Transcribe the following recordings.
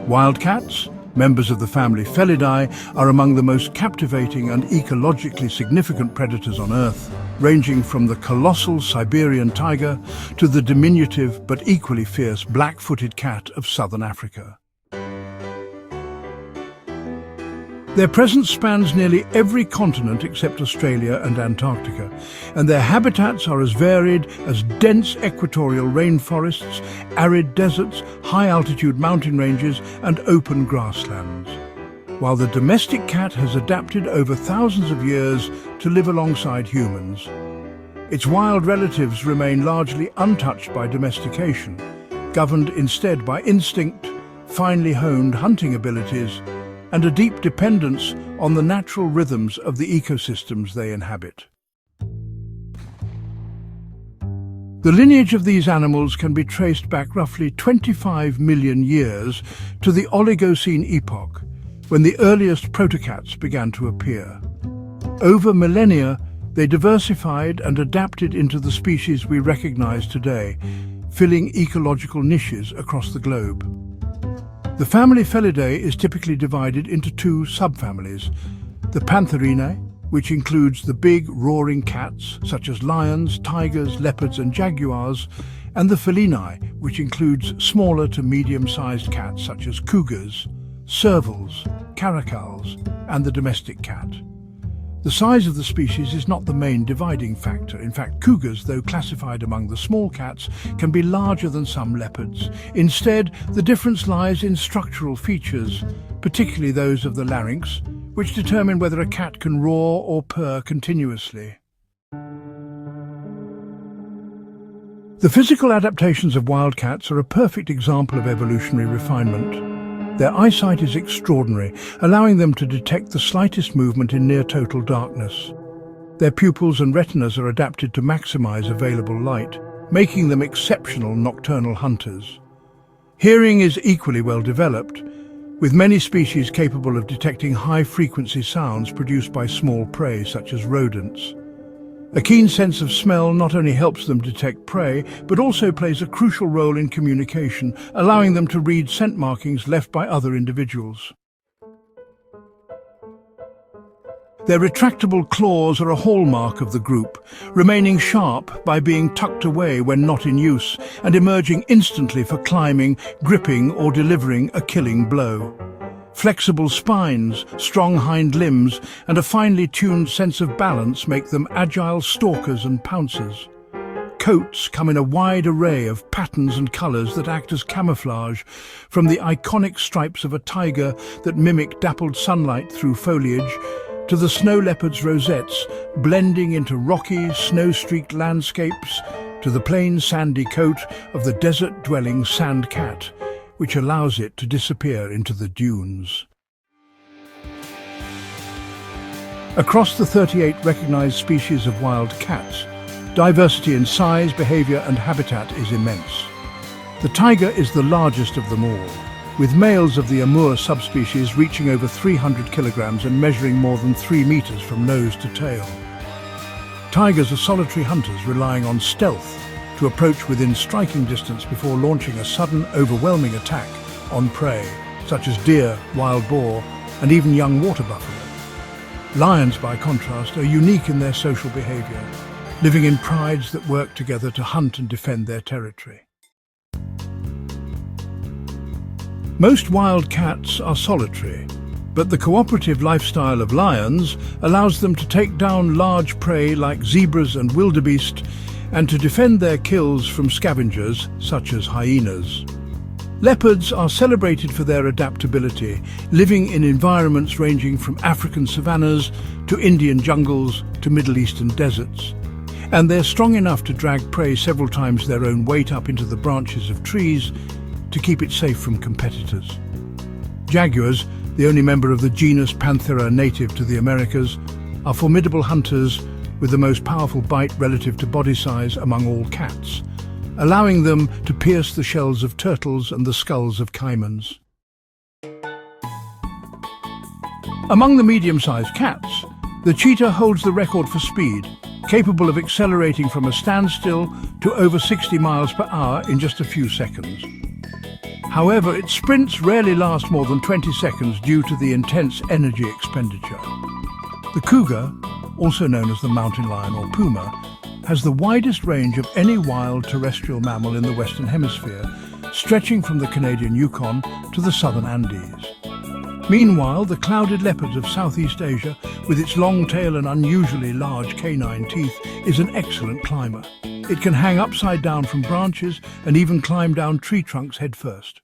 Wildcats, members of the family Felidae, are among the most captivating and ecologically significant predators on Earth, ranging from the colossal Siberian tiger to the diminutive but equally fierce black-footed cat of southern Africa. Their presence spans nearly every continent except Australia and Antarctica, and their habitats are as varied as dense equatorial rainforests, arid deserts, high-altitude mountain ranges, and open grasslands. While the domestic cat has adapted over thousands of years to live alongside humans, its wild relatives remain largely untouched by domestication, governed instead by instinct, finely honed hunting abilities, and a deep dependence on the natural rhythms of the ecosystems they inhabit. The lineage of these animals can be traced back roughly 25 million years to the Oligocene epoch, when the earliest protocats began to appear. Over millennia, they diversified and adapted into the species we recognize today, filling ecological niches across the globe. The family Felidae is typically divided into two subfamilies: the Pantherinae, which includes the big, roaring cats such as lions, tigers, leopards and jaguars, and the Felinae, which includes smaller to medium-sized cats such as cougars, servals, caracals, and the domestic cat. The size of the species is not the main dividing factor. In fact, cougars, though classified among the small cats, can be larger than some leopards. Instead, the difference lies in structural features, particularly those of the larynx, which determine whether a cat can roar or purr continuously. The physical adaptations of wild cats are a perfect example of evolutionary refinement. Their eyesight is extraordinary, allowing them to detect the slightest movement in near-total darkness. Their pupils and retinas are adapted to maximize available light, making them exceptional nocturnal hunters. Hearing is equally well developed, with many species capable of detecting high-frequency sounds produced by small prey such as rodents. A keen sense of smell not only helps them detect prey, but also plays a crucial role in communication, allowing them to read scent markings left by other individuals. Their retractable claws are a hallmark of the group, remaining sharp by being tucked away when not in use and emerging instantly for climbing, gripping, or delivering a killing blow. Flexible spines, strong hind limbs, and a finely tuned sense of balance make them agile stalkers and pouncers. Coats come in a wide array of patterns and colours that act as camouflage, from the iconic stripes of a tiger that mimic dappled sunlight through foliage, to the snow leopard's rosettes, blending into rocky, snow-streaked landscapes, to the plain sandy coat of the desert-dwelling sand cat, which allows it to disappear into the dunes. Across the 38 recognized species of wild cats, diversity in size, behavior, and habitat is immense. The tiger is the largest of them all, with males of the Amur subspecies reaching over 300 kilograms and measuring more than 3 meters from nose to tail. Tigers are solitary hunters relying on stealth to approach within striking distance before launching a sudden, overwhelming attack on prey, such as deer, wild boar, and even young water buffalo. Lions, by contrast, are unique in their social behavior, living in prides that work together to hunt and defend their territory. Most wild cats are solitary, but the cooperative lifestyle of lions allows them to take down large prey like zebras and wildebeest, and to defend their kills from scavengers such as hyenas. Leopards are celebrated for their adaptability, living in environments ranging from African savannas to Indian jungles to Middle Eastern deserts. And they're strong enough to drag prey several times their own weight up into the branches of trees to keep it safe from competitors. Jaguars, the only member of the genus Panthera native to the Americas, are formidable hunters with the most powerful bite relative to body size among all cats, allowing them to pierce the shells of turtles and the skulls of caimans. Among the medium-sized cats, the cheetah holds the record for speed, capable of accelerating from a standstill to over 60 miles per hour in just a few seconds. However, its sprints rarely last more than 20 seconds due to the intense energy expenditure. The cougar, also known as the mountain lion or puma, has the widest range of any wild terrestrial mammal in the Western Hemisphere, stretching from the Canadian Yukon to the southern Andes. Meanwhile, the clouded leopards of Southeast Asia, with its long tail and unusually large canine teeth, is an excellent climber. It can hang upside down from branches and even climb down tree trunks headfirst.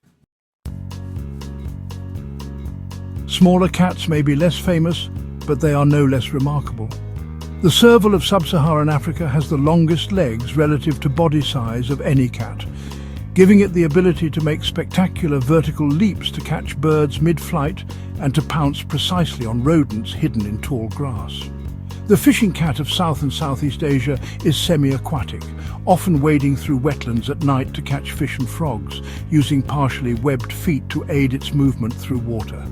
Smaller cats may be less famous, but they are no less remarkable. The serval of sub-Saharan Africa has the longest legs relative to body size of any cat, giving it the ability to make spectacular vertical leaps to catch birds mid-flight and to pounce precisely on rodents hidden in tall grass. The fishing cat of South and Southeast Asia is semi-aquatic, often wading through wetlands at night to catch fish and frogs, using partially webbed feet to aid its movement through water.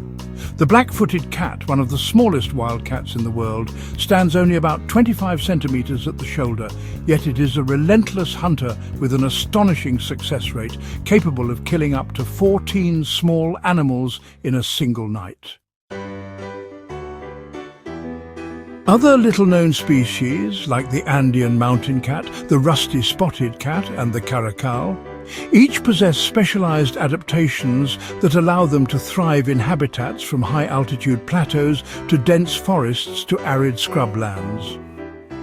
The black-footed cat, one of the smallest wild cats in the world, stands only about 25 centimeters at the shoulder, yet it is a relentless hunter with an astonishing success rate, capable of killing up to 14 small animals in a single night. Other little-known species, like the Andean mountain cat, the rusty spotted cat and the caracal, each possess specialized adaptations that allow them to thrive in habitats from high-altitude plateaus to dense forests to arid scrublands.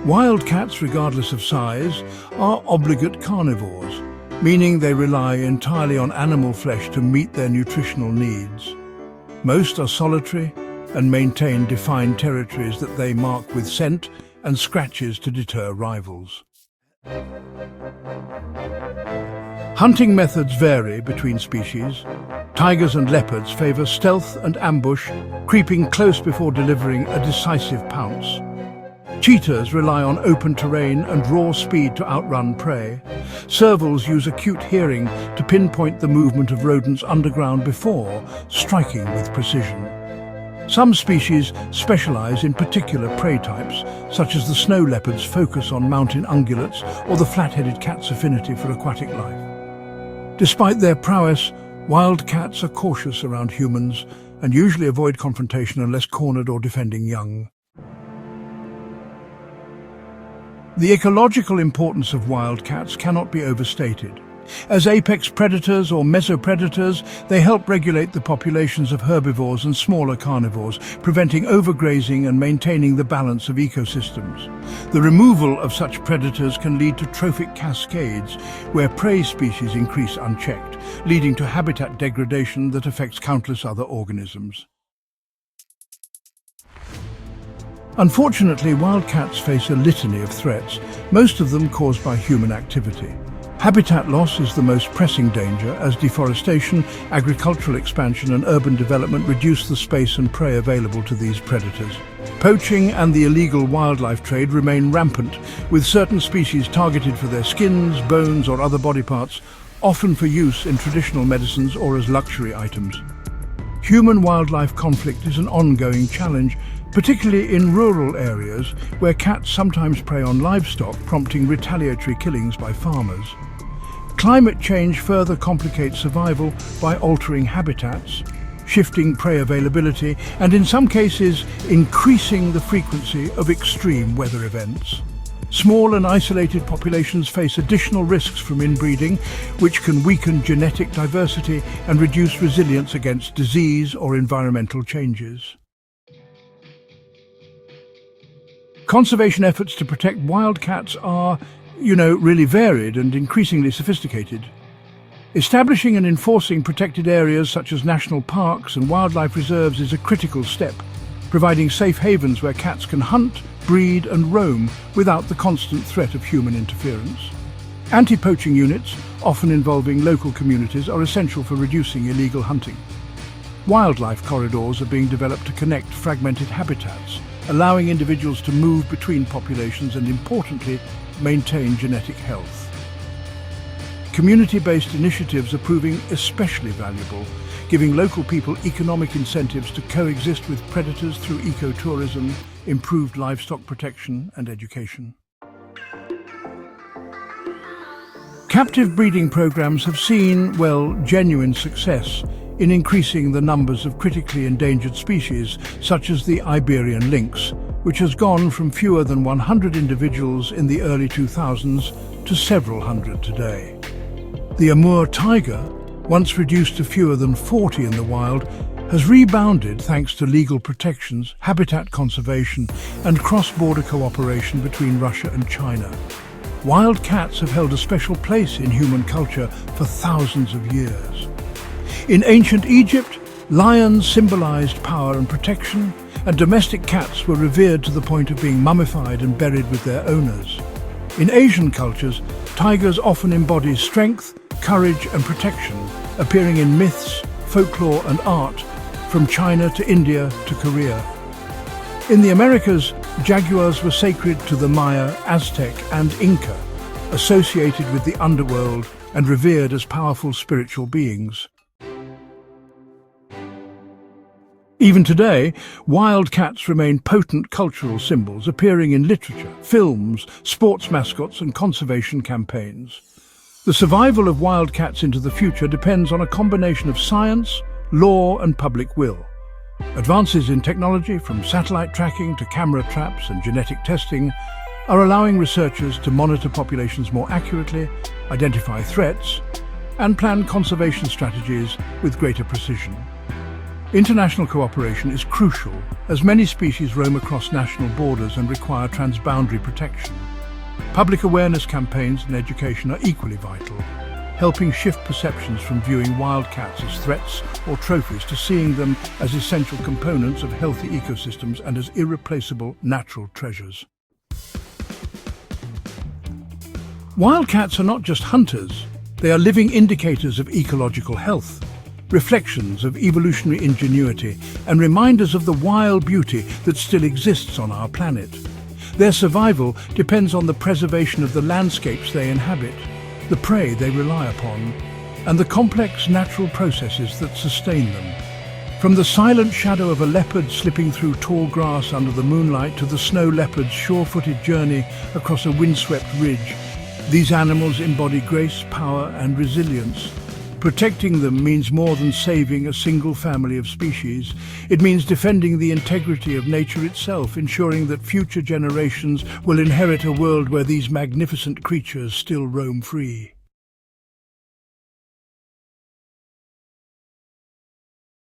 Wild cats, regardless of size, are obligate carnivores, meaning they rely entirely on animal flesh to meet their nutritional needs. Most are solitary and maintain defined territories that they mark with scent and scratches to deter rivals. Hunting methods vary between species. Tigers and leopards favor stealth and ambush, creeping close before delivering a decisive pounce. Cheetahs rely on open terrain and raw speed to outrun prey. Servals use acute hearing to pinpoint the movement of rodents underground before striking with precision. Some species specialize in particular prey types, such as the snow leopard's focus on mountain ungulates or the flat-headed cat's affinity for aquatic life. Despite their prowess, wild cats are cautious around humans and usually avoid confrontation unless cornered or defending young. The ecological importance of wild cats cannot be overstated. As apex predators or mesopredators, they help regulate the populations of herbivores and smaller carnivores, preventing overgrazing and maintaining the balance of ecosystems. The removal of such predators can lead to trophic cascades, where prey species increase unchecked, leading to habitat degradation that affects countless other organisms. Unfortunately, wild cats face a litany of threats, most of them caused by human activity. Habitat loss is the most pressing danger, as deforestation, agricultural expansion and urban development reduce the space and prey available to these predators. Poaching and the illegal wildlife trade remain rampant, with certain species targeted for their skins, bones or other body parts, often for use in traditional medicines or as luxury items. Human-wildlife conflict is an ongoing challenge, particularly in rural areas where cats sometimes prey on livestock, prompting retaliatory killings by farmers. Climate change further complicates survival by altering habitats, shifting prey availability, and in some cases increasing the frequency of extreme weather events. Small and isolated populations face additional risks from inbreeding, which can weaken genetic diversity and reduce resilience against disease or environmental changes. Conservation efforts to protect wild cats are, really varied and increasingly sophisticated. Establishing and enforcing protected areas such as national parks and wildlife reserves is a critical step, providing safe havens where cats can hunt, breed and roam without the constant threat of human interference. Anti-poaching units, often involving local communities, are essential for reducing illegal hunting. Wildlife corridors are being developed to connect fragmented habitats, allowing individuals to move between populations and, importantly, maintain genetic health. Community-based initiatives are proving especially valuable, giving local people economic incentives to coexist with predators through ecotourism, improved livestock protection and education. Captive breeding programs have seen, well, genuine success in increasing the numbers of critically endangered species, such as the Iberian lynx, which has gone from fewer than 100 individuals in the early 2000s to several hundred today. The Amur tiger, once reduced to fewer than 40 in the wild, has rebounded thanks to legal protections, habitat conservation, and cross-border cooperation between Russia and China. Wild cats have held a special place in human culture for thousands of years. In ancient Egypt, lions symbolized power and protection, and domestic cats were revered to the point of being mummified and buried with their owners. In Asian cultures, tigers often embody strength, courage, and protection, appearing in myths, folklore, and art, from China to India to Korea. In the Americas, jaguars were sacred to the Maya, Aztec, and Inca, associated with the underworld and revered as powerful spiritual beings. Even today, wild cats remain potent cultural symbols, appearing in literature, films, sports mascots, and conservation campaigns. The survival of wild cats into the future depends on a combination of science, law, and public will. Advances in technology, from satellite tracking to camera traps and genetic testing, are allowing researchers to monitor populations more accurately, identify threats, and plan conservation strategies with greater precision. International cooperation is crucial, as many species roam across national borders and require transboundary protection. Public awareness campaigns and education are equally vital, helping shift perceptions from viewing wild cats as threats or trophies to seeing them as essential components of healthy ecosystems and as irreplaceable natural treasures. Wild cats are not just hunters, they are living indicators of ecological health, reflections of evolutionary ingenuity, and reminders of the wild beauty that still exists on our planet. Their survival depends on the preservation of the landscapes they inhabit, the prey they rely upon, and the complex natural processes that sustain them. From the silent shadow of a leopard slipping through tall grass under the moonlight to the snow leopard's sure-footed journey across a windswept ridge, these animals embody grace, power, and resilience. Protecting them means more than saving a single family of species. It means defending the integrity of nature itself, ensuring that future generations will inherit a world where these magnificent creatures still roam free.